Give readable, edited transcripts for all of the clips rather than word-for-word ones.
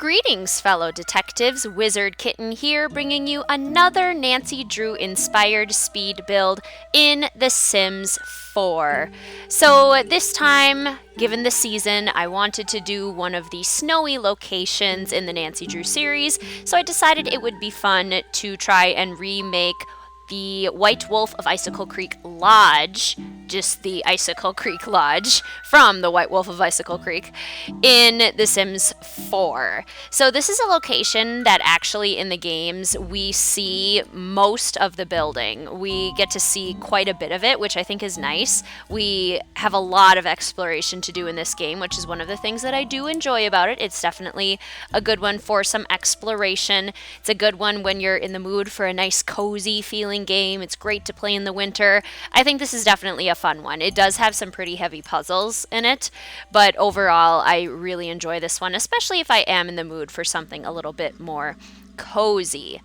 Greetings, fellow detectives. Wizard Kitten here, bringing you another Nancy Drew inspired speed build in The Sims 4. So, this time, given the season, I wanted to do one of the snowy locations in the Nancy Drew series, so I decided it would be fun to try and remake the White Wolf of Icicle Creek Lodge, just the Icicle Creek Lodge from the White Wolf of Icicle Creek, in The Sims 4. So this is a location that actually in the games we see most of the building. We get to see quite a bit of it, which I think is nice. We have a lot of exploration to do in this game, which is one of the things that I do enjoy about it. It's definitely a good one for some exploration. It's a good one when you're in the mood for a nice cozy feeling game. It's great to play in the winter. I think this is definitely a fun one. It does have some pretty heavy puzzles in it, but overall I really enjoy this one, especially if I am in the mood for something a little bit more cozy.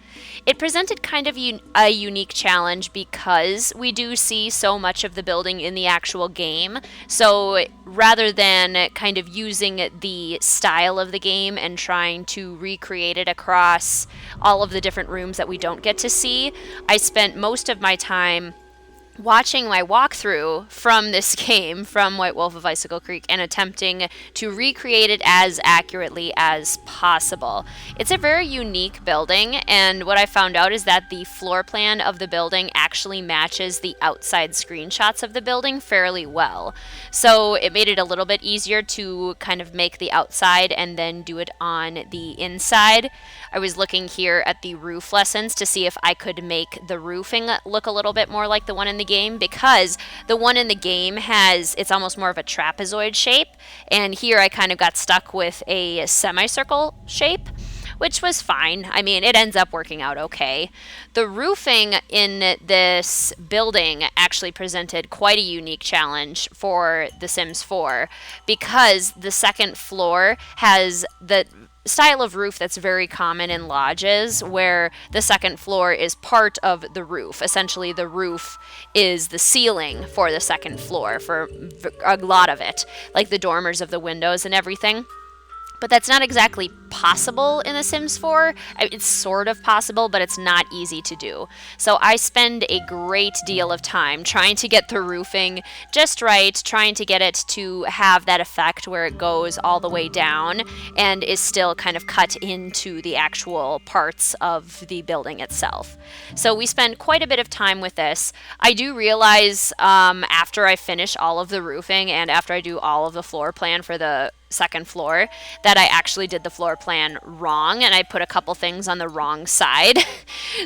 It presented kind of a unique challenge because we do see so much of the building in the actual game. So rather than kind of using the style of the game and trying to recreate it across all of the different rooms that we don't get to see, I spent most of my time watching my walkthrough from this game, from White Wolf of Icicle Creek, and attempting to recreate it as accurately as possible. It's a very unique building, and what I found out is that the floor plan of the building actually matches the outside screenshots of the building fairly well. So it made it a little bit easier to kind of make the outside and then do it on the inside. I was looking here at the roof lessons to see if I could make the roofing look a little bit more like the one in the game, because the one in the game it's almost more of a trapezoid shape, and here I kind of got stuck with a semicircle shape, which was fine. I mean, it ends up working out okay. The roofing in this building actually presented quite a unique challenge for The Sims 4, because the second floor has the style of roof that's very common in lodges, where the second floor is part of the roof. Essentially, the roof is the ceiling for the second floor for a lot of it, like the dormers of the windows and everything. But that's not exactly possible in The Sims 4. It's sort of possible, but it's not easy to do. So I spend a great deal of time trying to get the roofing just right, trying to get it to have that effect where it goes all the way down and is still kind of cut into the actual parts of the building itself. So we spend quite a bit of time with this. I do realize after I finish all of the roofing and after I do all of the floor plan for the second floor that I actually did the floor plan wrong, and I put a couple things on the wrong side.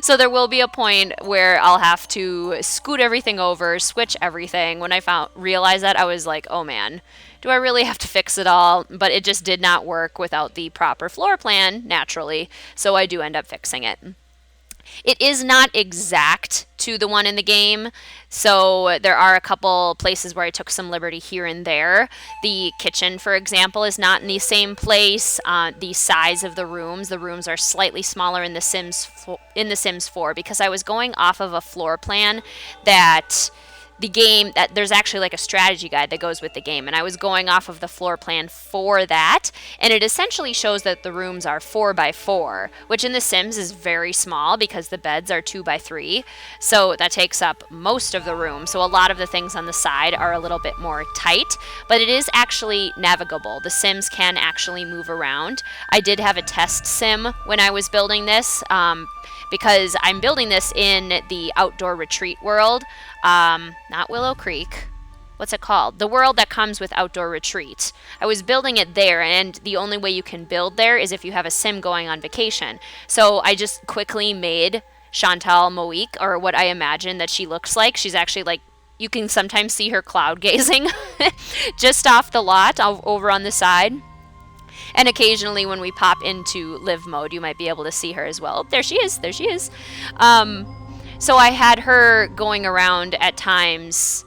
So there will be a point where I'll have to scoot everything over, switch everything. When I realized that, I was like, oh man, do I really have to fix it all? But it just did not work without the proper floor plan, naturally, so I do end up fixing it. It is not exact to the one in the game, so there are a couple places where I took some liberty here and there. The kitchen, for example, is not in the same place. The size of the rooms are slightly smaller in The Sims 4, because I was going off of a floor plan that there's actually like a strategy guide that goes with the game, and I was going off of the floor plan for that, and it essentially shows that the rooms are 4x4, which in The Sims is very small because the beds are 2x3, so that takes up most of the room. So a lot of the things on the side are a little bit more tight, but it is actually navigable. The Sims can actually move around. I did have a test sim when I was building this, because I'm building this in the outdoor retreat world. Not Willow Creek. What's it called? The world that comes with outdoor retreat. I was building it there, and the only way you can build there is if you have a sim going on vacation. So I just quickly made Chantal Moique, or what I imagine that she looks like. She's actually like, you can sometimes see her cloud gazing just off the lot over on the side. And occasionally when we pop into live mode, you might be able to see her as well. There she is. So I had her going around at times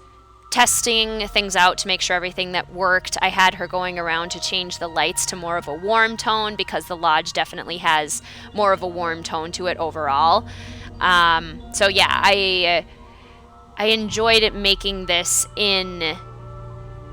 testing things out to make sure everything that worked. I had her going around to change the lights to more of a warm tone, because the lodge definitely has more of a warm tone to it overall. So yeah, I enjoyed making this in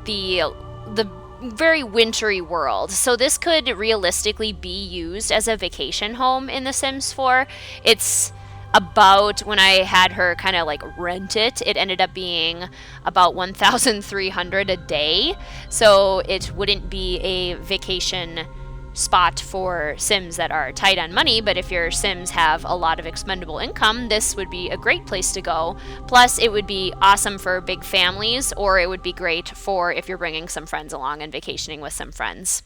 the very wintry world. So this could realistically be used as a vacation home in The Sims 4. It's about, when I had her kind of like rent it, it ended up being about 1,300 a day. So it wouldn't be a vacation spot for Sims that are tight on money, but if your Sims have a lot of expendable income, this would be a great place to go. Plus, it would be awesome for big families, or it would be great for if you're bringing some friends along and vacationing with some friends.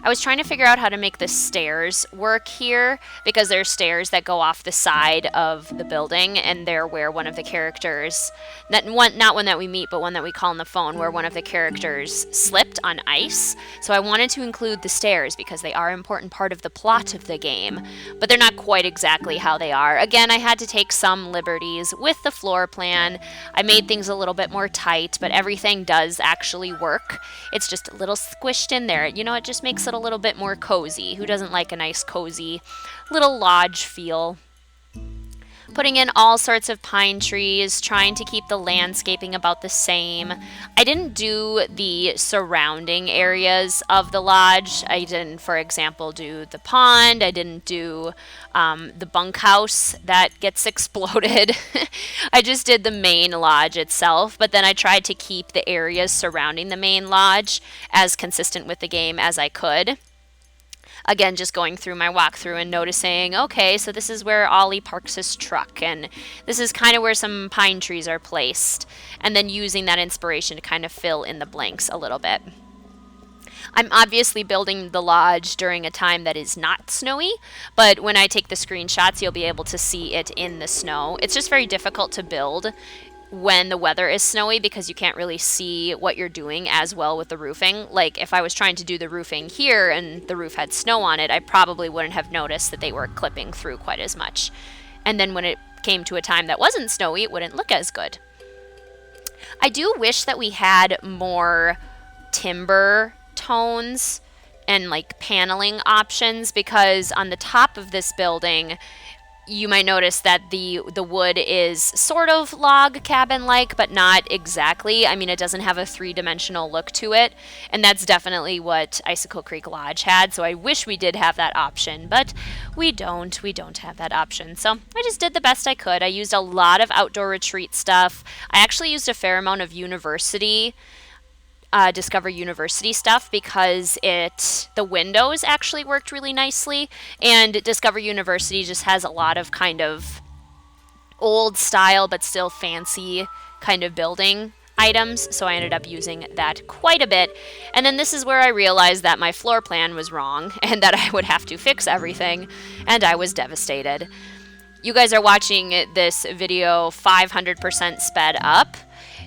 I was trying to figure out how to make the stairs work here, because there's stairs that go off the side of the building, and they're where one of the characters, not one that we meet, but one that we call on the phone, where one of the characters slipped on ice. So I wanted to include the stairs because they are an important part of the plot of the game, but they're not quite exactly how they are. Again, I had to take some liberties with the floor plan. I made things a little bit more tight, but everything does actually work. It's just a little squished in there. You know, it just makes it a little bit more cozy. Who doesn't like a nice cozy little lodge feel? Putting in all sorts of pine trees, trying to keep the landscaping about the same. I didn't do the surrounding areas of the lodge. I didn't, for example, do the pond. I didn't do the bunkhouse that gets exploded. I just did the main lodge itself, but then I tried to keep the areas surrounding the main lodge as consistent with the game as I could. Again, just going through my walkthrough and noticing, okay, so this is where Ollie parks his truck, and this is kind of where some pine trees are placed, and then using that inspiration to kind of fill in the blanks a little bit. I'm obviously building the lodge during a time that is not snowy, but when I take the screenshots, you'll be able to see it in the snow. It's just very difficult to build when the weather is snowy because you can't really see what you're doing as well with the roofing. Like if I was trying to do the roofing here and the roof had snow on it, I probably wouldn't have noticed that they were clipping through quite as much. And then when it came to a time that wasn't snowy, it wouldn't look as good. I do wish that we had more timber tones and like paneling options, because on the top of this building, you might notice that the wood is sort of log cabin-like, but not exactly. I mean, it doesn't have a three-dimensional look to it, and that's definitely what Icicle Creek Lodge had, so I wish we did have that option, but we don't. We don't have that option, so I just did the best I could. I used a lot of outdoor retreat stuff. I actually used a fair amount of Discover University stuff because the windows actually worked really nicely, and Discover University just has a lot of kind of old style but still fancy kind of building items, so I ended up using that quite a bit. And then this is where I realized that my floor plan was wrong and that I would have to fix everything, and I was devastated. You guys are watching this video 500% sped up,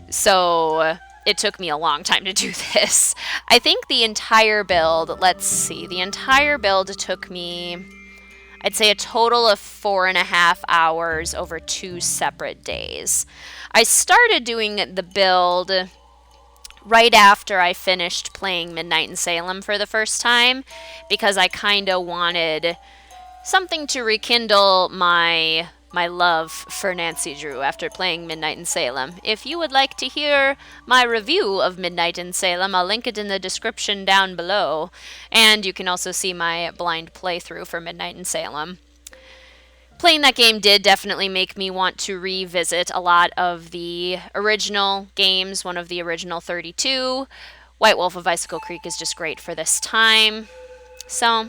so it took me a long time to do this. I think the entire build, the entire build took me, I'd say a total of 4.5 hours over 2 separate days. I started doing the build right after I finished playing Midnight in Salem for the first time, because I kind of wanted something to rekindle my love for Nancy Drew after playing Midnight in Salem. If you would like to hear my review of Midnight in Salem, I'll link it in the description down below, and you can also see my blind playthrough for Midnight in Salem. Playing that game did definitely make me want to revisit a lot of the original games, one of the original 32. White Wolf of Icicle Creek is just great for this time. So,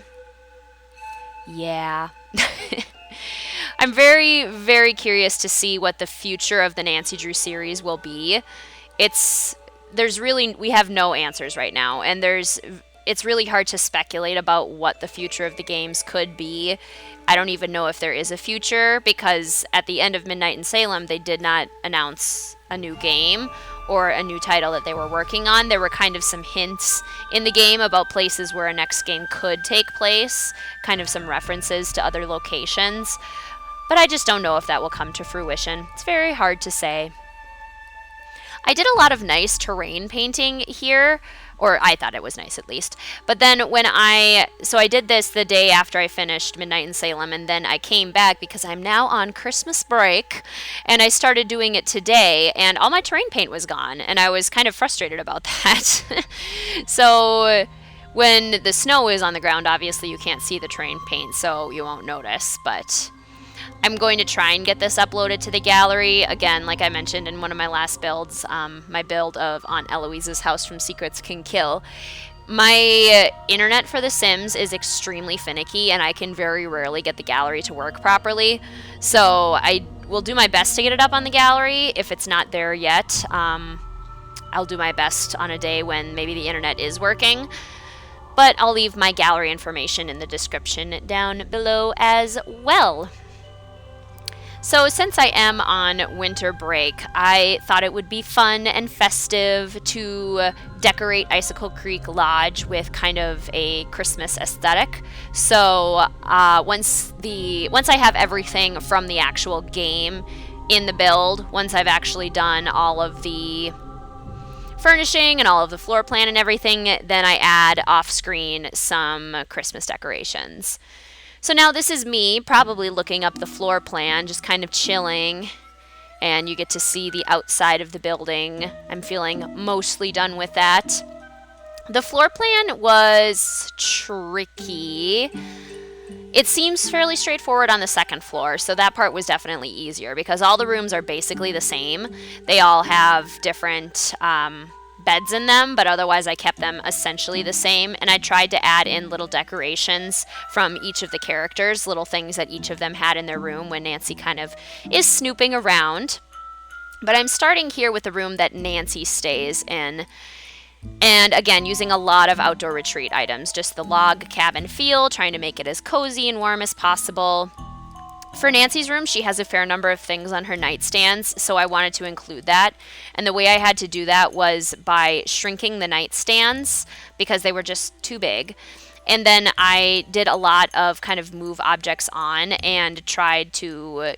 yeah. I'm very, very curious to see what the future of the Nancy Drew series will be. We have no answers right now, and it's really hard to speculate about what the future of the games could be. I don't even know if there is a future, because at the end of Midnight in Salem, they did not announce a new game or a new title that they were working on. There were kind of some hints in the game about places where a next game could take place, kind of some references to other locations. But I just don't know if that will come to fruition. It's very hard to say. I did a lot of nice terrain painting here or I thought it was nice at least. But then so I did this the day after I finished Midnight in Salem, and then I came back because I'm now on Christmas break, and I started doing it today, and all my terrain paint was gone, and I was kind of frustrated about that. So when the snow is on the ground, obviously you can't see the terrain paint, so you won't notice, but I'm going to try and get this uploaded to the gallery. Again, like I mentioned in one of my last builds, my build of Aunt Eloise's house from Secrets Can Kill. My internet for The Sims is extremely finicky, and I can very rarely get the gallery to work properly. So I will do my best to get it up on the gallery. If it's not there yet, I'll do my best on a day when maybe the internet is working. But I'll leave my gallery information in the description down below as well. So since I am on winter break, I thought it would be fun and festive to decorate Icicle Creek Lodge with kind of a Christmas aesthetic. So once I have everything from the actual game in the build, once I've actually done all of the furnishing and all of the floor plan and everything, then I add off screen some Christmas decorations. So now this is me probably looking up the floor plan, just kind of chilling, and you get to see the outside of the building. I'm feeling mostly done with that. The floor plan was tricky. It seems fairly straightforward on the second floor, so that part was definitely easier because all the rooms are basically the same. They all have different beds in them, but otherwise I kept them essentially the same, and I tried to add in little decorations from each of the characters, little things that each of them had in their room when Nancy kind of is snooping around. But I'm starting here with the room that Nancy stays in, and again using a lot of outdoor retreat items, just the log cabin feel, trying to make it as cozy and warm as possible. For Nancy's room, she has a fair number of things on her nightstands, so I wanted to include that. And the way I had to do that was by shrinking the nightstands because they were just too big. And then I did a lot of kind of move objects on and tried to...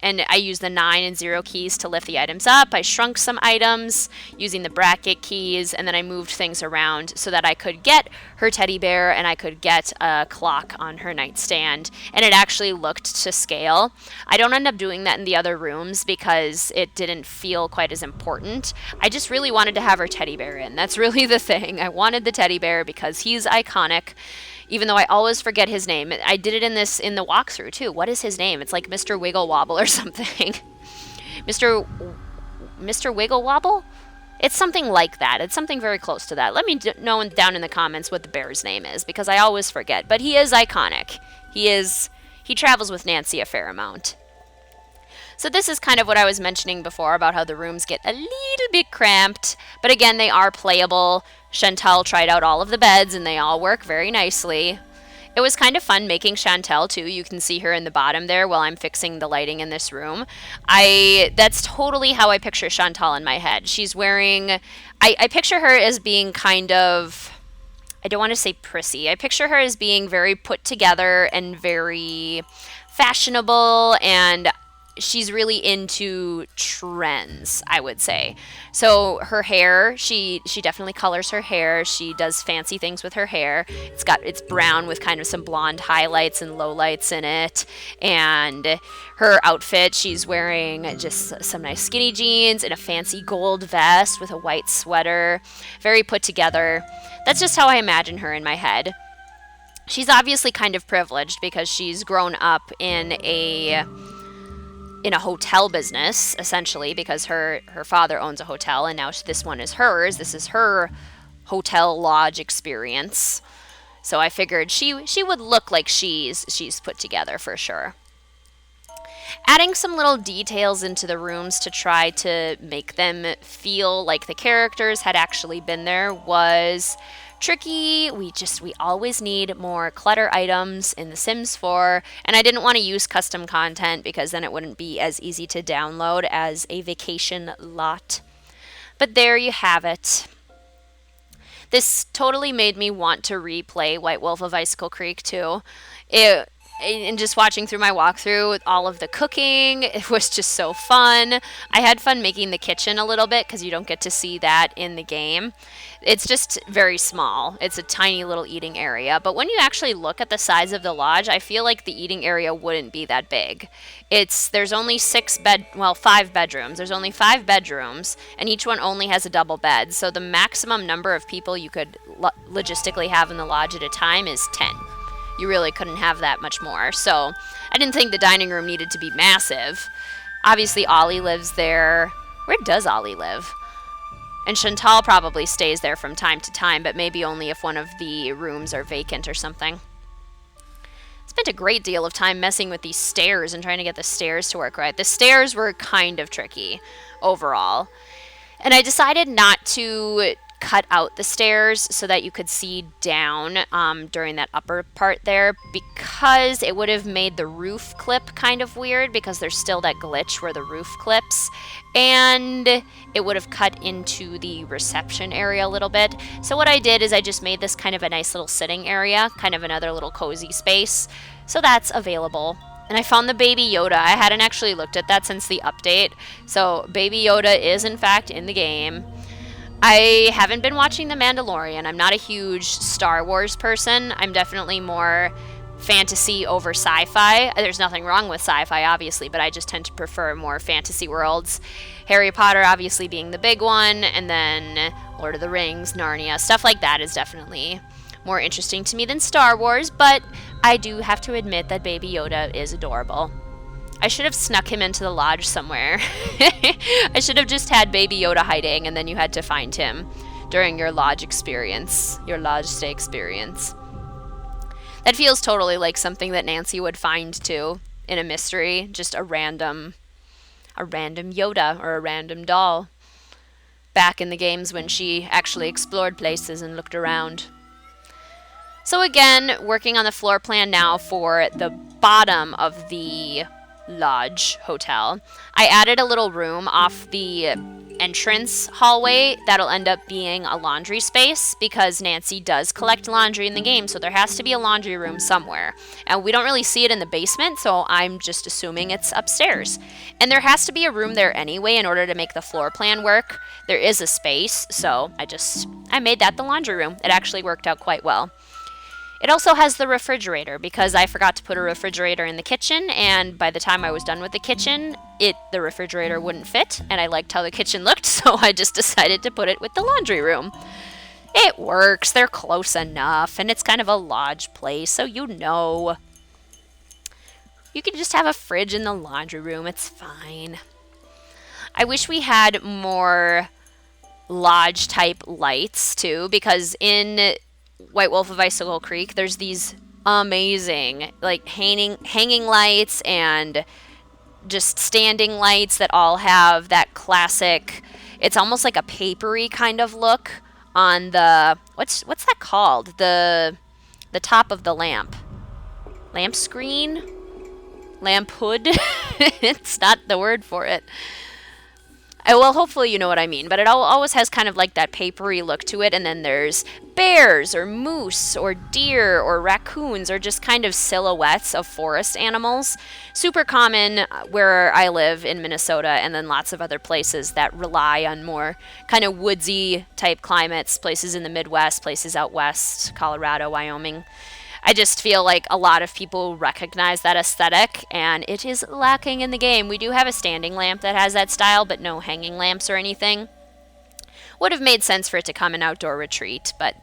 And I used the 9 and 0 keys to lift the items up. I shrunk some items using the bracket keys, and then I moved things around so that I could get her teddy bear and I could get a clock on her nightstand, and it actually looked to scale. I don't end up doing that in the other rooms because it didn't feel quite as important. I just really wanted to have her teddy bear in. That's really the thing. I wanted the teddy bear because he's iconic. Even though I always forget his name. I did it in the walkthrough too. What is his name? It's like Mr. Wiggle Wobble or something. Mr. Wiggle Wobble? It's something like that. It's something very close to that. Let me know down in the comments what the bear's name is because I always forget. But he is iconic. He travels with Nancy a fair amount. So this is kind of what I was mentioning before about how the rooms get a little bit cramped. But again, they are playable. Chantal tried out all of the beds and they all work very nicely. It was kind of fun making Chantal too. You can see her in the bottom there while I'm fixing the lighting in this room. That's totally how I picture Chantal in my head. She's wearing... I picture her as being kind of... I don't want to say prissy. I picture her as being very put together and very fashionable, and she's really into trends, I would say. So her hair, she definitely colors her hair. She does fancy things with her hair. It's brown with kind of some blonde highlights and lowlights in it. And her outfit, she's wearing just some nice skinny jeans and a fancy gold vest with a white sweater. Very put together. That's just how I imagine her in my head. She's obviously kind of privileged because she's grown up in a hotel business, essentially, because her father owns a hotel, and now this one is hers. This is her hotel lodge experience. So I figured she would look like she's put together for sure. Adding some little details into the rooms to try to make them feel like the characters had actually been there was tricky. We always need more clutter items in The Sims 4, and I didn't want to use custom content because then it wouldn't be as easy to download as a vacation lot. But there you have it. This totally made me want to replay White Wolf of Icicle Creek too. and just watching through my walkthrough, all of the cooking, it was just so fun. I had fun making the kitchen a little bit because you don't get to see that in the game. It's just very small. It's a tiny little eating area. But when you actually look at the size of the lodge, I feel like the eating area wouldn't be that big. There's only 5 bedrooms. There's only 5 bedrooms, and each one only has a double bed. So the maximum number of people you could logistically have in the lodge at a time is 10. You really couldn't have that much more. So I didn't think the dining room needed to be massive. Obviously, Ollie lives there. Where does Ollie live? And Chantal probably stays there from time to time, but maybe only if one of the rooms are vacant or something. Spent a great deal of time messing with these stairs and trying to get the stairs to work right. The stairs were kind of tricky overall. And I decided not to cut out the stairs so that you could see down during that upper part there, because it would have made the roof clip kind of weird, because there's still that glitch where the roof clips, and it would have cut into the reception area a little bit. So what I did is I just made this kind of a nice little sitting area, kind of another little cozy space. So that's available. And I found the Baby Yoda. I hadn't actually looked at that since the update. So Baby Yoda is in fact in the game. I haven't been watching The Mandalorian. I'm not a huge Star Wars person. I'm definitely more fantasy over sci-fi. There's nothing wrong with sci-fi, obviously, but I just tend to prefer more fantasy worlds. Harry Potter obviously being the big one, and then Lord of the Rings, Narnia, stuff like that is definitely more interesting to me than Star Wars, but I do have to admit that Baby Yoda is adorable. I should have snuck him into the lodge somewhere. I should have just had Baby Yoda hiding, and then you had to find him during your lodge experience, your lodge stay experience. That feels totally like something that Nancy would find too in a mystery, just a random Yoda or a random doll. Back in the games when she actually explored places and looked around. So again, working on the floor plan now for the bottom of the lodge hotel. I added a little room off the entrance hallway that'll end up being a laundry space, because Nancy does collect laundry in the game, so there has to be a laundry room somewhere. And we don't really see it in the basement, so I'm just assuming it's upstairs. And there has to be a room there anyway in order to make the floor plan work. There is a space, so I made that the laundry room. It actually worked out quite well. It also has the refrigerator, because I forgot to put a refrigerator in the kitchen, and by the time I was done with the kitchen, the refrigerator wouldn't fit, and I liked how the kitchen looked, so I just decided to put it with the laundry room. It works, they're close enough, and it's kind of a lodge place, so you know. You can just have a fridge in the laundry room, it's fine. I wish we had more lodge-type lights, too, because in White Wolf of Icicle Creek, there's these amazing like hanging lights and just standing lights that all have that classic, it's almost like a papery kind of look on the what's that called, the top of the lamp screen, lamp hood. It's not the word for it. Well, hopefully you know what I mean, but it always has kind of like that papery look to it, and then there's bears or moose or deer or raccoons or just kind of silhouettes of forest animals. Super common where I live in Minnesota, and then lots of other places that rely on more kind of woodsy type climates, places in the Midwest, places out west, Colorado, Wyoming. I just feel like a lot of people recognize that aesthetic, and it is lacking in the game. We do have a standing lamp that has that style, but no hanging lamps or anything. Would have made sense for it to come an outdoor retreat, but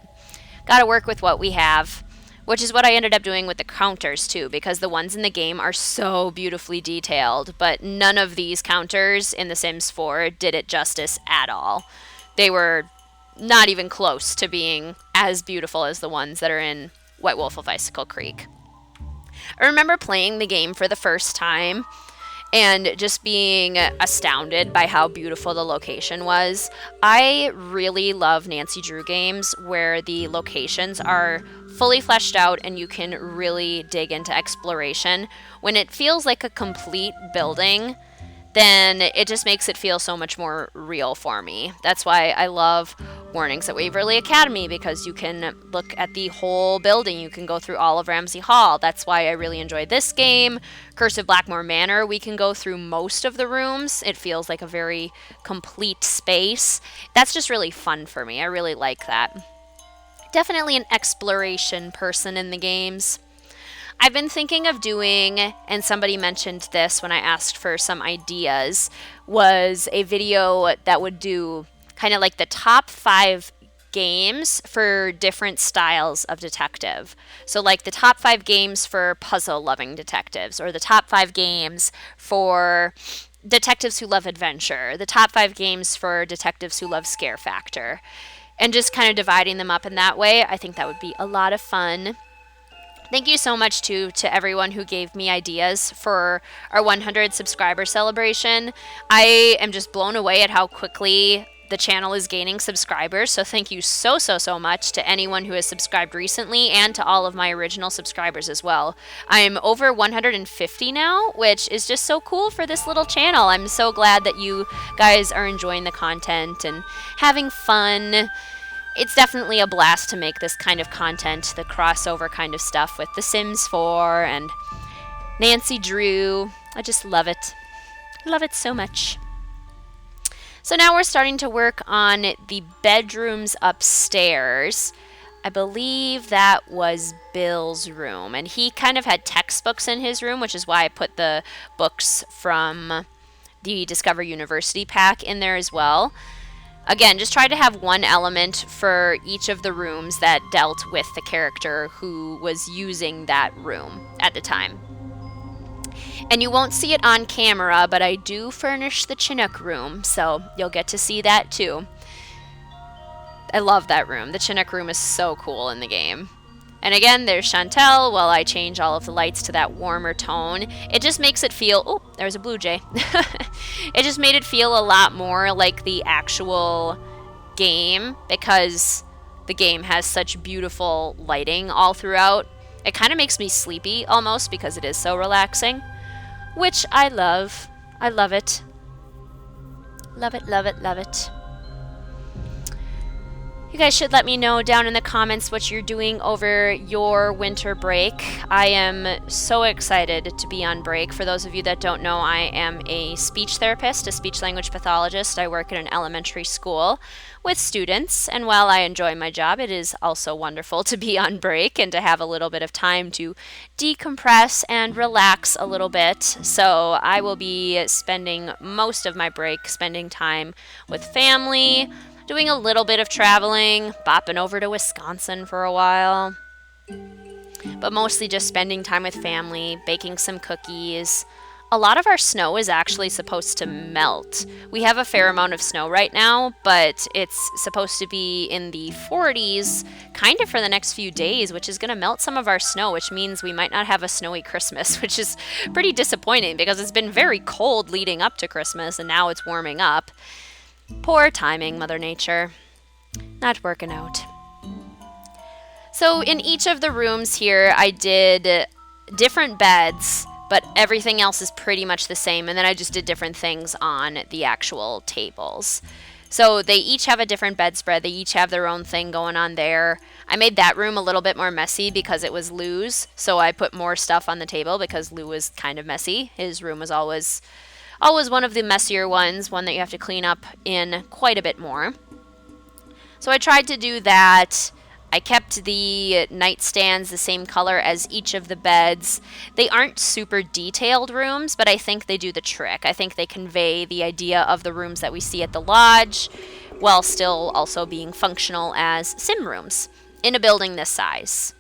gotta work with what we have, which is what I ended up doing with the counters too, because the ones in the game are so beautifully detailed, but none of these counters in The Sims 4 did it justice at all. They were not even close to being as beautiful as the ones that are in White Wolf of Icicle Creek. I remember playing the game for the first time and just being astounded by how beautiful the location was. I really love Nancy Drew games where the locations are fully fleshed out and you can really dig into exploration. When it feels like a complete building, then it just makes it feel so much more real for me. That's why I love Warnings at Waverly Academy, because you can look at the whole building. You can go through all of Ramsey Hall. That's why I really enjoy this game. Curse of Blackmore Manor, we can go through most of the rooms. It feels like a very complete space. That's just really fun for me. I really like that. Definitely an exploration person in the games. I've been thinking of doing, and somebody mentioned this when I asked for some ideas, was a video that would do kind of like the top 5 games for different styles of detective. So like the top 5 games for puzzle-loving detectives, or the top 5 games for detectives who love adventure, the top 5 games for detectives who love scare factor, and just kind of dividing them up in that way. I think that would be a lot of fun. Thank you so much to everyone who gave me ideas for our 100 subscriber celebration. I am just blown away at how quickly the channel is gaining subscribers, so thank you so much to anyone who has subscribed recently, and to all of my original subscribers as well. I'm over 150 now, which is just so cool for this little channel. I'm so glad that you guys are enjoying the content and having fun. It's definitely a blast to make this kind of content, the crossover kind of stuff with The Sims 4 and Nancy Drew. I just love it. Love it so much. So now we're starting to work on the bedrooms upstairs. I believe that was Bill's room, and he kind of had textbooks in his room, which is why I put the books from the Discover University pack in there as well. Again, just try to have one element for each of the rooms that dealt with the character who was using that room at the time. And you won't see it on camera, but I do furnish the Chinook room, so you'll get to see that too. I love that room. The Chinook room is so cool in the game. And again, there's Chantel while I change all of the lights to that warmer tone. It just makes it feel... Oh, there's a blue jay. It just made it feel a lot more like the actual game, because the game has such beautiful lighting all throughout. It kind of makes me sleepy almost, because it is so relaxing, which I love. I love it. Love it, love it, love it. You guys should let me know down in the comments what you're doing over your winter break. I am so excited to be on break. For those of you that don't know, I am a speech therapist, a speech language pathologist. I work at an elementary school with students, and while I enjoy my job, it is also wonderful to be on break and to have a little bit of time to decompress and relax a little bit. So I will be spending most of my break spending time with family, doing a little bit of traveling, bopping over to Wisconsin for a while, but mostly just spending time with family, baking some cookies. A lot of our snow is actually supposed to melt. We have a fair amount of snow right now, but it's supposed to be in the 40s kind of for the next few days, which is going to melt some of our snow, which means we might not have a snowy Christmas, which is pretty disappointing because it's been very cold leading up to Christmas, and now it's warming up. Poor timing, Mother Nature. Not working out. So in each of the rooms here, I did different beds, but everything else is pretty much the same. And then I just did different things on the actual tables. So they each have a different bedspread. They each have their own thing going on there. I made that room a little bit more messy because it was Lou's. So I put more stuff on the table because Lou was kind of messy. His room was always one of the messier ones, one that you have to clean up in quite a bit more. So I tried to do that. I kept the nightstands the same color as each of the beds. They aren't super detailed rooms, but I think they do the trick. I think they convey the idea of the rooms that we see at the lodge, while still also being functional as sim rooms in a building this size.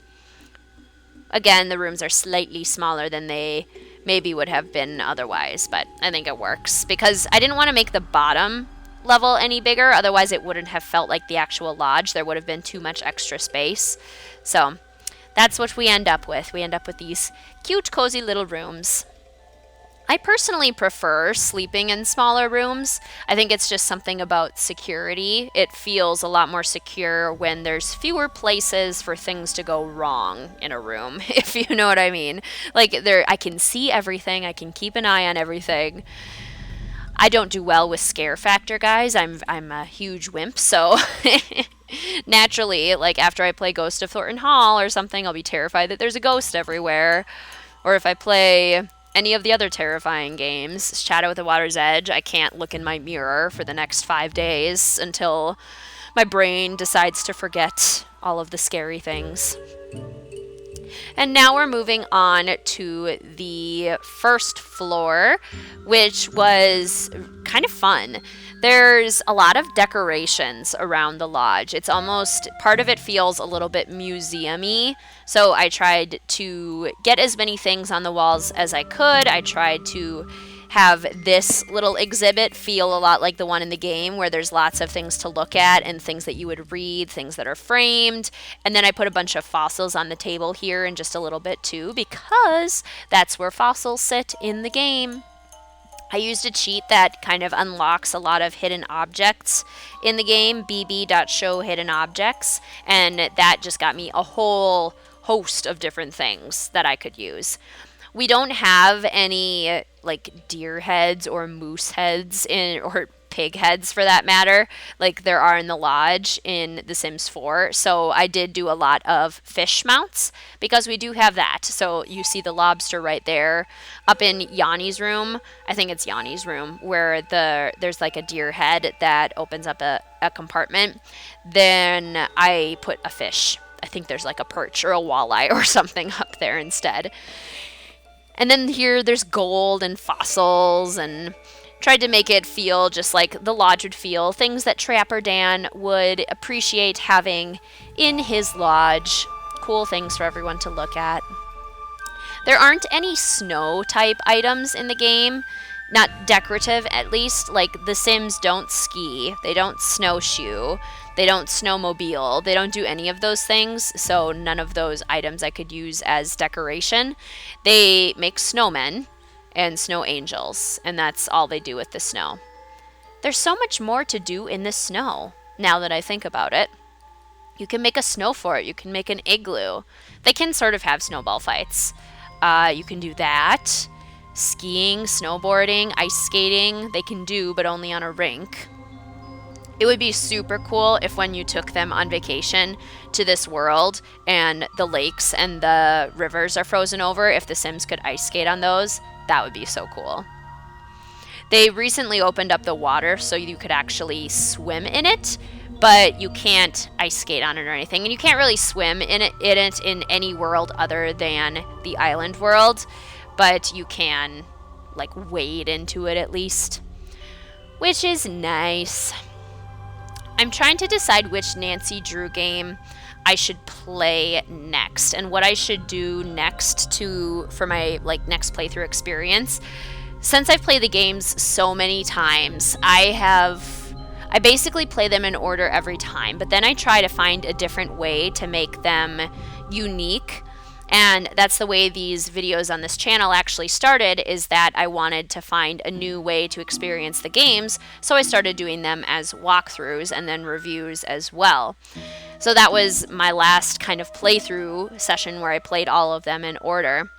Again, the rooms are slightly smaller than they maybe would have been otherwise, but I think it works because I didn't want to make the bottom level any bigger, otherwise it wouldn't have felt like the actual lodge. There would have been too much extra space. So that's what we end up with. We end up with these cute, cozy little rooms. I personally prefer sleeping in smaller rooms. I think it's just something about security. It feels a lot more secure when there's fewer places for things to go wrong in a room, if you know what I mean. Like, I can see everything. I can keep an eye on everything. I don't do well with scare factor, guys. I'm a huge wimp, so naturally, like after I play Ghost of Thornton Hall or something, I'll be terrified that there's a ghost everywhere. Or if I play any of the other terrifying games, Shadow at the Water's Edge, I can't look in my mirror for the next 5 days until my brain decides to forget all of the scary things. And now we're moving on to the first floor, which was kind of fun. There's a lot of decorations around the lodge. It's almost, part of it feels a little bit museum-y. So I tried to get as many things on the walls as I could. I tried to have this little exhibit feel a lot like the one in the game, where there's lots of things to look at and things that you would read, things that are framed. And then I put a bunch of fossils on the table here in just a little bit too, because that's where fossils sit in the game. I used a cheat that kind of unlocks a lot of hidden objects in the game, bb.show hidden objects, and that just got me a whole host of different things that I could use. We don't have any like deer heads or moose heads or pig heads for that matter, like there are in the lodge in The Sims 4. So I did do a lot of fish mounts because we do have that. So you see the lobster right there up in Yanni's room. I think it's Yanni's room where there's like a deer head that opens up a compartment. Then I put a fish. I think there's like a perch or a walleye or something up there instead. And then here there's gold and fossils, and tried to make it feel just like the lodge would feel, things that Trapper Dan would appreciate having in his lodge. Cool things for everyone to look at. There aren't any snow type items in the game, not decorative at least. Like the Sims don't ski, they don't snowshoe, they don't snowmobile, they don't do any of those things, so none of those items I could use as decoration. They make snowmen and snow angels, and that's all they do with the snow. There's so much more to do in the snow, now that I think about it. You can make a snow fort, you can make an igloo. They can sort of have snowball fights. You can do that. Skiing, snowboarding, ice skating, they can do, but only on a rink. It would be super cool if when you took them on vacation to this world and the lakes and the rivers are frozen over, if the Sims could ice skate on those. That would be so cool. They recently opened up the water so you could actually swim in it, but you can't ice skate on it or anything. And you can't really swim in it in any world other than the island world, but you can like wade into it at least, which is nice. I'm trying to decide which Nancy Drew game I should play next and what I should do next for my like next playthrough experience. Since I've played the games so many times, I basically play them in order every time, but then I try to find a different way to make them unique. And that's the way these videos on this channel actually started, is that I wanted to find a new way to experience the games, so I started doing them as walkthroughs and then reviews as well. So that was my last kind of playthrough session where I played all of them in order.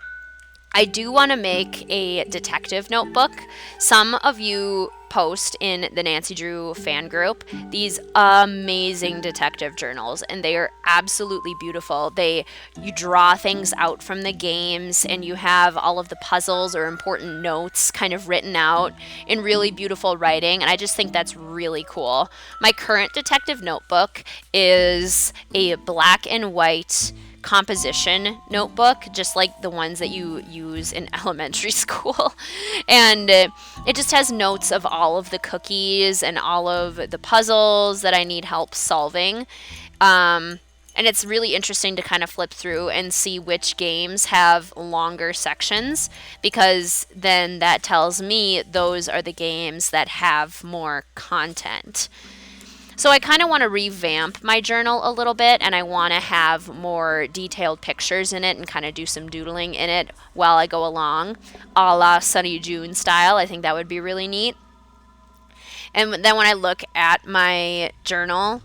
I do want to make a detective notebook. Some of you post in the Nancy Drew fan group these amazing detective journals, and they are absolutely beautiful. You draw things out from the games, and you have all of the puzzles or important notes kind of written out in really beautiful writing, and I just think that's really cool. My current detective notebook is a black and white composition notebook, just like the ones that you use in elementary school. And it just has notes of all of the cookies and all of the puzzles that I need help solving. And it's really interesting to kind of flip through and see which games have longer sections, because then that tells me those are the games that have more content. So I kind of want to revamp my journal a little bit, and I want to have more detailed pictures in it and kind of do some doodling in it while I go along, a la Sunny June style. I think that would be really neat. And then when I look at my journal,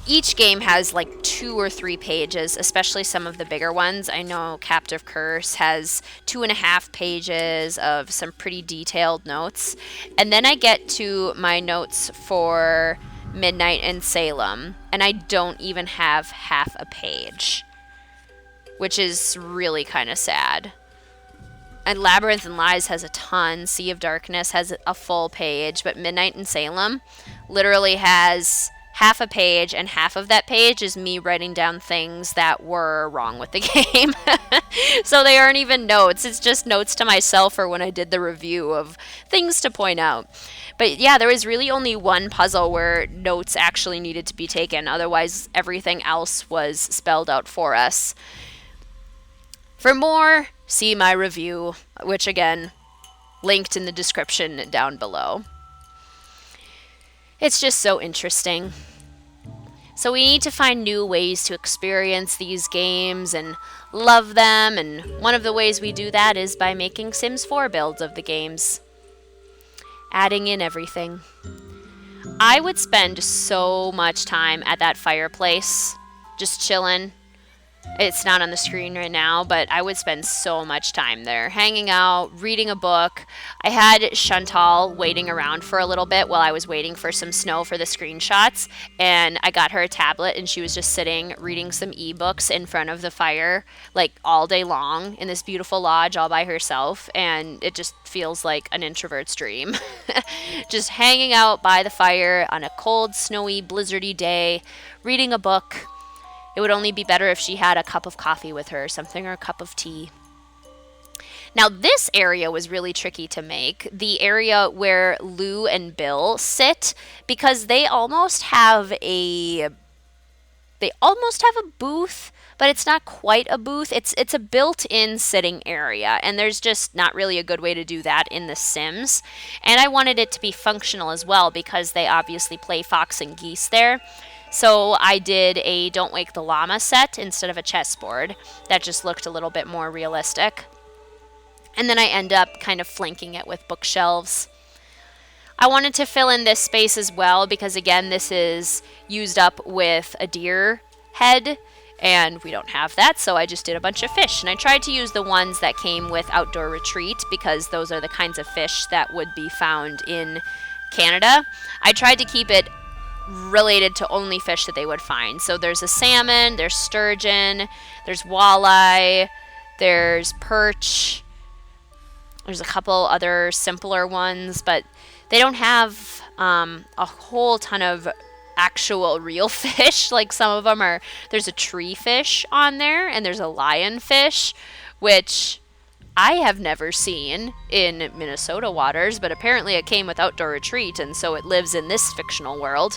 each game has like 2 or 3 pages, especially some of the bigger ones. I know Captive Curse has 2.5 pages of some pretty detailed notes. And then I get to my notes for Midnight in Salem, and I don't even have half a page, which is really kind of sad. And Labyrinth and Lies has a ton. Sea of Darkness has a full page, but Midnight in Salem literally has half a page, and half of that page is me writing down things that were wrong with the game. So they aren't even notes. It's just notes to myself or when I did the review of things to point out. But yeah, there was really only one puzzle where notes actually needed to be taken. Otherwise, everything else was spelled out for us. For more, see my review, which again, linked in the description down below. It's just so interesting. So we need to find new ways to experience these games and love them, and one of the ways we do that is by making Sims 4 builds of the games. Adding in everything. I would spend so much time at that fireplace, just chilling. It's not on the screen right now, but I would spend so much time there, hanging out, reading a book. I had Chantal waiting around for a little bit while I was waiting for some snow for the screenshots, and I got her a tablet, and she was just sitting reading some ebooks in front of the fire, like all day long in this beautiful lodge all by herself, and it just feels like an introvert's dream. Just hanging out by the fire on a cold, snowy, blizzardy day, reading a book. It would only be better if she had a cup of coffee with her or something, or a cup of tea. Now, this area was really tricky to make, the area where Lou and Bill sit, because they almost have a booth, but it's not quite a booth. It's a built-in sitting area, and there's just not really a good way to do that in The Sims. And I wanted it to be functional as well, because they obviously play Fox and Geese there. So I did a Don't Wake the Llama set instead of a chessboard. That just looked a little bit more realistic. And then I end up kind of flanking it with bookshelves. I wanted to fill in this space as well because, again, this is used up with a deer head, and we don't have that, so I just did a bunch of fish. And I tried to use the ones that came with Outdoor Retreat because those are the kinds of fish that would be found in Canada. I tried to keep it related to only fish that they would find. So there's a salmon, there's sturgeon, there's walleye, there's perch, there's a couple other simpler ones, but they don't have a whole ton of actual real fish. Like some of them are, there's a tree fish on there, and there's a lionfish, which I have never seen in Minnesota waters, but apparently it came with Outdoor Retreat, and so it lives in this fictional world,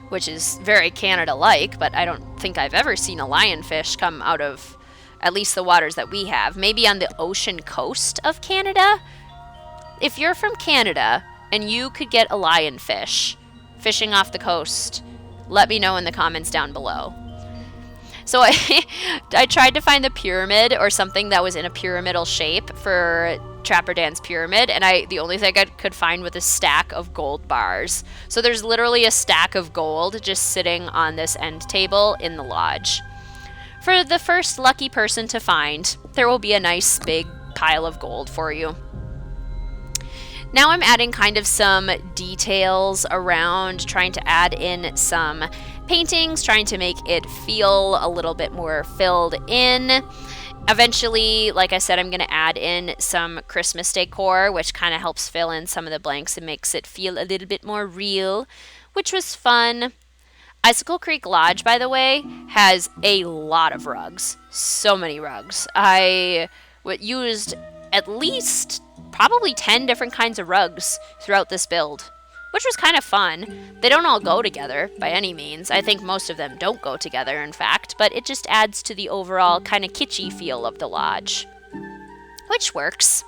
which is very Canada-like, but I don't think I've ever seen a lionfish come out of at least the waters that we have. Maybe on the ocean coast of Canada? If you're from Canada and you could get a lionfish fishing off the coast, let me know in the comments down below. So I tried to find the pyramid or something that was in a pyramidal shape for Trapper Dan's pyramid, and the only thing I could find was a stack of gold bars. So there's literally a stack of gold just sitting on this end table in the lodge. For the first lucky person to find, there will be a nice big pile of gold for you. Now I'm adding kind of some details around, trying to add in some paintings, trying to make it feel a little bit more filled in. Eventually, like I said, I'm going to add in some Christmas decor, which kind of helps fill in some of the blanks and makes it feel a little bit more real, which was fun. Icicle Creek Lodge, by the way, has a lot of rugs. So many rugs. I used at least probably 10 different kinds of rugs throughout this build, which was kind of fun. They don't all go together by any means. I think most of them don't go together, in fact, but it just adds to the overall kind of kitschy feel of the lodge, which works.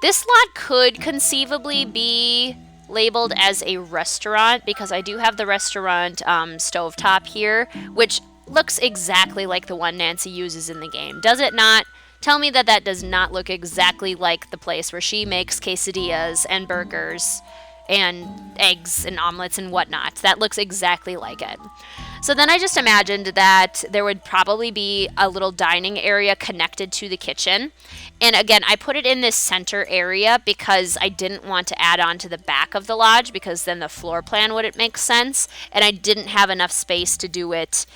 This lot could conceivably be labeled as a restaurant because I do have the restaurant stovetop here, which looks exactly like the one Nancy uses in the game. Does it not? Tell me that that does not look exactly like the place where she makes quesadillas and burgers and eggs and omelets and whatnot. That looks exactly like it. So then I just imagined that there would probably be a little dining area connected to the kitchen. And again, I put it in this center area because I didn't want to add on to the back of the lodge, because then the floor plan wouldn't make sense. And I didn't have enough space to do it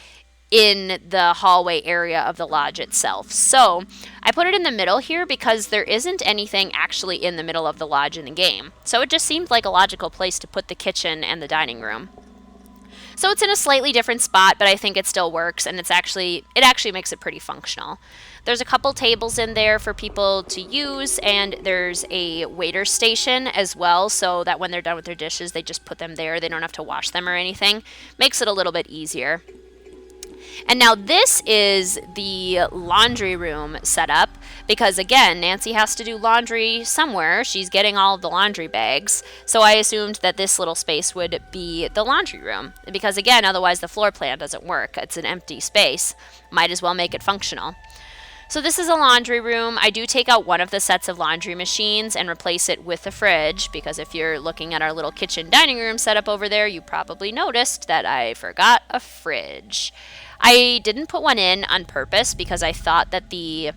in the hallway area of the lodge itself. So I put it in the middle here because there isn't anything actually in the middle of the lodge in the game. So it just seemed like a logical place to put the kitchen and the dining room. So it's in a slightly different spot, but I think it still works, and it actually makes it pretty functional. There's a couple tables in there for people to use, and there's a waiter station as well, so that when they're done with their dishes, they just put them there. They don't have to wash them or anything. Makes it a little bit easier. And now this is the laundry room setup, because again, Nancy has to do laundry somewhere. She's getting all of the laundry bags. So I assumed that this little space would be the laundry room, because again, otherwise the floor plan doesn't work. It's an empty space. Might as well make it functional. So this is a laundry room. I do take out one of the sets of laundry machines and replace it with a fridge, because if you're looking at our little kitchen dining room setup over there, you probably noticed that I forgot a fridge. I didn't put one in on purpose because I thought that the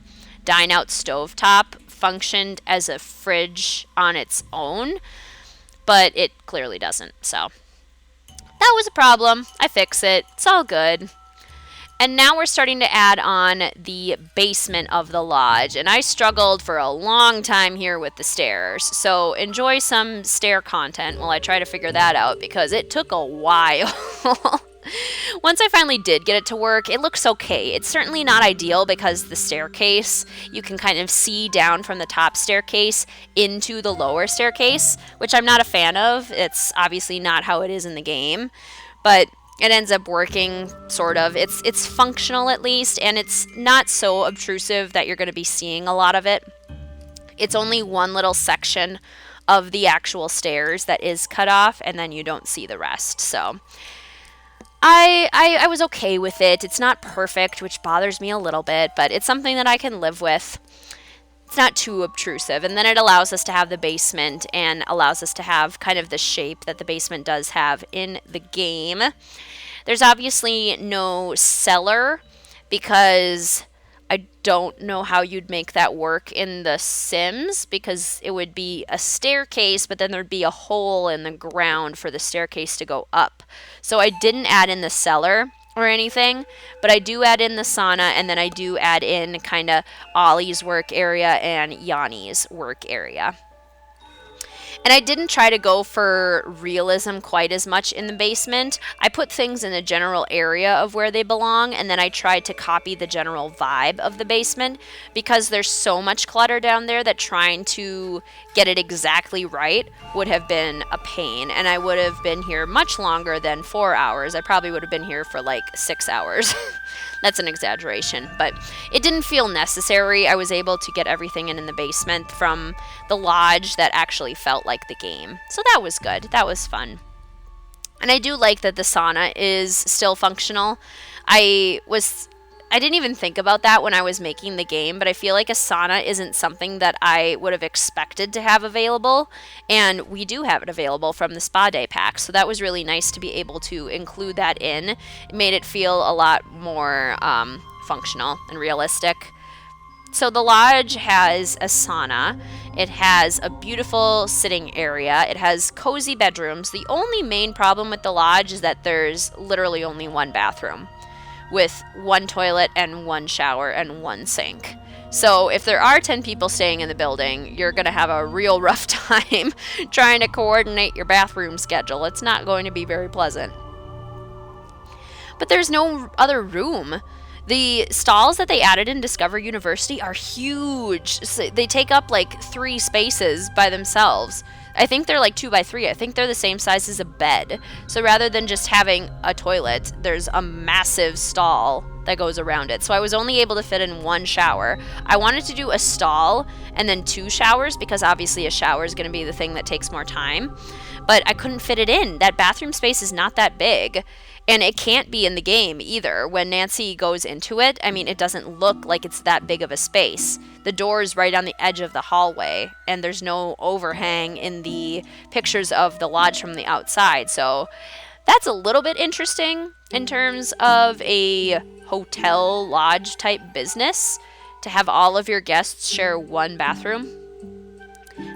dine-out stovetop functioned as a fridge on its own, but it clearly doesn't, so that was a problem. I fix it. It's all good. And now we're starting to add on the basement of the lodge, and I struggled for a long time here with the stairs, so enjoy some stair content while I try to figure that out, because it took a while. Once I finally did get it to work, it looks okay. It's certainly not ideal because the staircase, you can kind of see down from the top staircase into the lower staircase, which I'm not a fan of. It's obviously not how it is in the game, but it ends up working, sort of. It's functional at least, and it's not so obtrusive that you're going to be seeing a lot of it. It's only one little section of the actual stairs that is cut off, and then you don't see the rest, so I was okay with it. It's not perfect, which bothers me a little bit, but it's something that I can live with. It's not too obtrusive, and then it allows us to have the basement and allows us to have kind of the shape that the basement does have in the game. There's obviously no cellar because I don't know how you'd make that work in The Sims, because it would be a staircase, but then there'd be a hole in the ground for the staircase to go up. So I didn't add in the cellar or anything, but I do add in the sauna, and then I do add in kind of Ollie's work area and Yanni's work area. And I didn't try to go for realism quite as much in the basement. I put things in the general area of where they belong, and then I tried to copy the general vibe of the basement, because there's so much clutter down there that trying to get it exactly right would have been a pain, and I would have been here much longer than 4 hours. I probably would have been here for like 6 hours. That's an exaggeration, but it didn't feel necessary. I was able to get everything in the basement from the lodge that actually felt like the game. So that was good. That was fun. And I do like that the sauna is still functional. I didn't even think about that when I was making the game, but I feel like a sauna isn't something that I would have expected to have available, and we do have it available from the Spa Day pack, so that was really nice to be able to include that in. It made it feel a lot more functional and realistic. So the lodge has a sauna. It has a beautiful sitting area. It has cozy bedrooms. The only main problem with the lodge is that there's literally only one bathroom, with one toilet and one shower and one sink. So if there are 10 people staying in the building, you're going to have a real rough time trying to coordinate your bathroom schedule. It's not going to be very pleasant. But there's no other room. The stalls that they added in Discover University are huge. So they take up like 3 spaces by themselves. I think they're like 2 by 3. I think they're the same size as a bed. So rather than just having a toilet, there's a massive stall that goes around it. So I was only able to fit in 1 shower. I wanted to do a stall and then 2 showers, because obviously a shower is going to be the thing that takes more time. But I couldn't fit it in. That bathroom space is not that big. And it can't be in the game either. When Nancy goes into it, I mean, it doesn't look like it's that big of a space. The door is right on the edge of the hallway, and there's no overhang in the pictures of the lodge from the outside. So that's a little bit interesting in terms of a hotel lodge type business, to have all of your guests share one bathroom.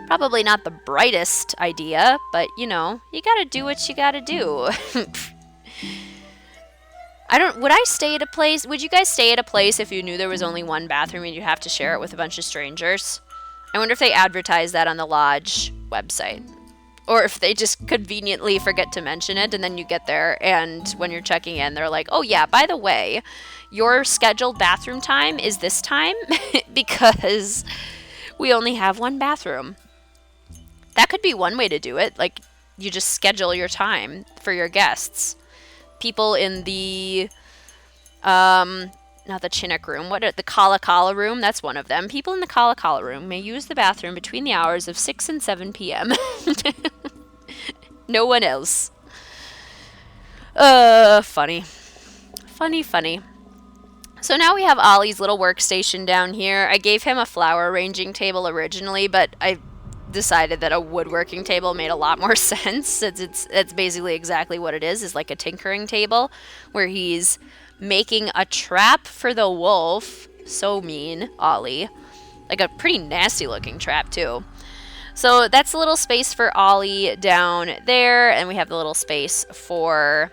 Probably not the brightest idea, but you know, you gotta do what you gotta do. Would you guys stay at a place if you knew there was only one bathroom and you'd have to share it with a bunch of strangers? I wonder if they advertise that on the lodge website. Or if they just conveniently forget to mention it, and then you get there and when you're checking in, they're like, oh yeah, by the way, your scheduled bathroom time is this time because we only have one bathroom. That could be one way to do it. Like, you just schedule your time for your guests. People in the, not the Chinook room, the Kala Kala room, that's one of them. People in the Kala Kala room may use the bathroom between the hours of 6 and 7 p.m. No one else. Funny. Funny. So now we have Ollie's little workstation down here. I gave him a flower arranging table originally, but I decided that a woodworking table made a lot more sense. It's basically exactly what it is like a tinkering table where he's making a trap for the wolf. So mean, Ollie. Like a pretty nasty looking trap too. So that's a little space for Ollie down there, and we have the little space for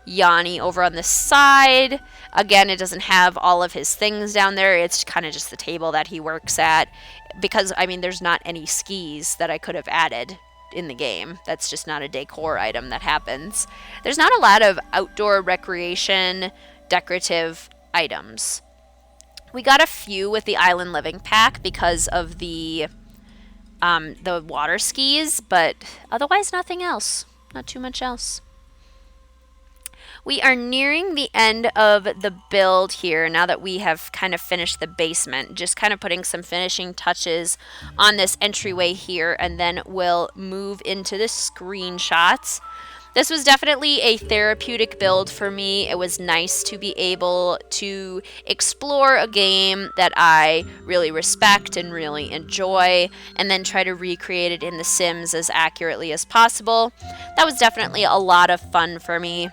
Yanni over on the side. Again, it doesn't have all of his things down there. It's kind of just the table that he works at. Because, I mean, there's not any skis that I could have added in the game. That's just not a decor item that happens. There's not a lot of outdoor recreation decorative items. We got a few with the Island Living Pack because of the water skis, but otherwise nothing else. Not too much else. We are nearing the end of the build here now that we have kind of finished the basement. Just kind of putting some finishing touches on this entryway here, and then we'll move into the screenshots. This was definitely a therapeutic build for me. It was nice to be able to explore a game that I really respect and really enjoy, and then try to recreate it in The Sims as accurately as possible. That was definitely a lot of fun for me.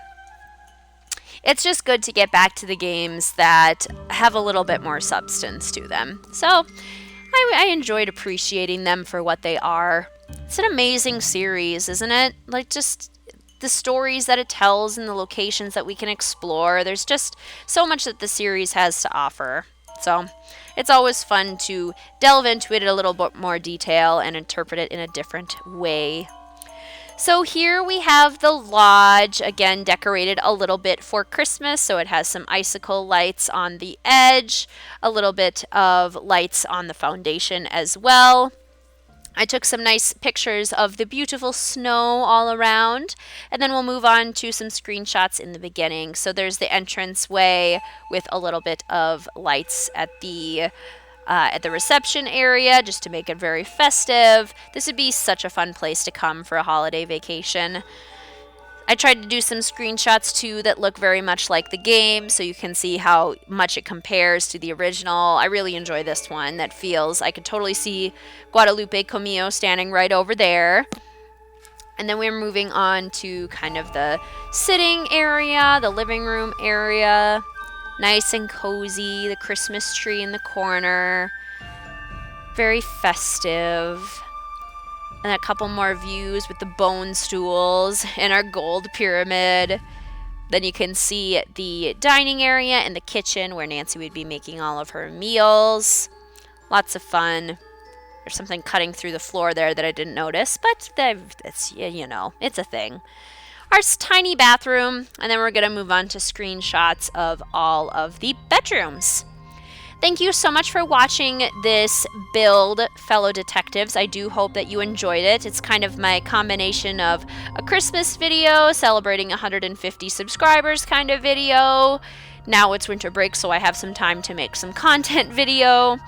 It's just good to get back to the games that have a little bit more substance to them. So I enjoyed appreciating them for what they are. It's an amazing series, isn't it? Like, just the stories that it tells and the locations that we can explore. There's just so much that the series has to offer. So it's always fun to delve into it in a little bit more detail and interpret it in a different way. So here we have the lodge, again decorated a little bit for Christmas, so it has some icicle lights on the edge, a little bit of lights on the foundation as well. I took some nice pictures of the beautiful snow all around, and then we'll move on to some screenshots in the beginning. So there's the entranceway with a little bit of lights at the reception area, just to make it very festive. This would be such a fun place to come for a holiday vacation. I tried to do some screenshots too that look very much like the game, so you can see how much it compares to the original. I really enjoy this one. That feels, I could totally see Guadalupe Comillo standing right over there. And then we're moving on to kind of the sitting area, the living room area. Nice and cozy, the Christmas tree in the corner. Very festive. And a couple more views with the bone stools and our gold pyramid. Then you can see the dining area and the kitchen where Nancy would be making all of her meals. Lots of fun. There's something cutting through the floor there that I didn't notice, but it's, you know, it's a thing. Our tiny bathroom, and then we're going to move on to screenshots of all of the bedrooms. Thank you so much for watching this build, fellow detectives. I do hope that you enjoyed it. It's kind of my combination of a Christmas video, celebrating 150 subscribers kind of video. Now it's winter break, so I have some time to make some content video.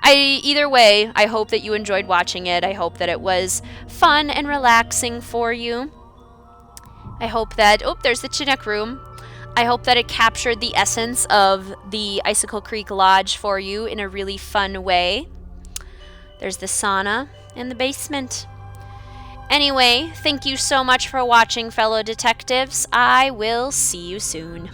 Either way, I hope that you enjoyed watching it. I hope that it was fun and relaxing for you. I hope that, oh, there's the Chinook room. I hope that it captured the essence of the Icicle Creek Lodge for you in a really fun way. There's the sauna in the basement. Anyway, thank you so much for watching, fellow detectives. I will see you soon.